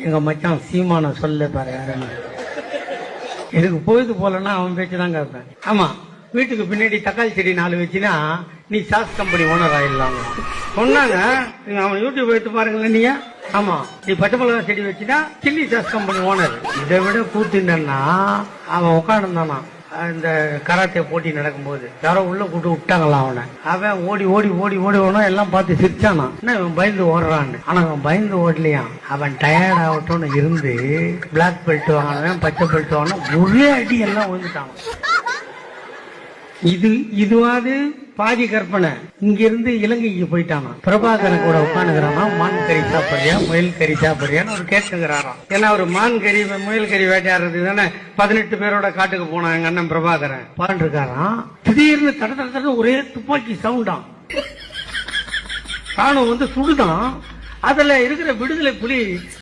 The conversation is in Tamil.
எங்க மச்சான் சீமான சொல்ல பாரு. எனக்கு பொழுது போலன்னா அவன் பேச்சுதான் கேட்பேன். ஆமா, வீட்டுக்கு பின்னாடி தக்காளி செடி 4 வச்சுனா நீ சாஸ் கம்பெனி ஓனர் ஆயிடலாம் சொன்னாங்க. அவன் யூடியூப் எடுத்து பாருங்களேன் நீங்க. ஆமா, நீ பச்சை மிளகா செடி வச்சுனா சில்லி சாஸ் கம்பெனி ஓனர். இதை விட கூத்துன்னா அவன் உட்காந்துருந்தானா இந்த கராத்தே போட்டி நடக்கும்போது யாரோ உள்ள கூட்டு விட்டாங்களாம் அவனை. அவன் ஓடி ஓடி ஓடி ஓடி ஓடும், எல்லாம் பார்த்து சிரிச்சானா. என்ன இவன் பயந்து ஓடுறான்னு. ஆனா அவன் பயந்து ஓடலையான். அவன் டயர்ட் ஆகட்டும்னு இருந்து பிளாக் பெல்ட் வாங்கினவன் பச்சை பெல்ட் வாங்கின ஒரே அடி எல்லாம் விழுந்துட்டான். இதுவாது பாதி கற்பனை. இங்க இருந்து இலங்கைக்கு போயிட்டானா. பிரபாகரன் கூட உட்காந்துக்கிறானா. மான் கறி சாப்பிடுறியா முயல் கறி சாப்பிடுறியான்னு ஒரு கேட்டுக்கிறாராம். ஏன்னா ஒரு மான் கறி முயல் கறி வேட்டையாடுறது தானே 18 பேரோட காட்டுக்கு போனான் எங்க அண்ணன் பிரபாகரன். பாண்டிருக்காராம். திடீர்னு தட தட ஒரே துப்பாக்கி சவுண்டான். ராணுவம் சுடுதான். அதுல இருக்கிற விடுதலை புலி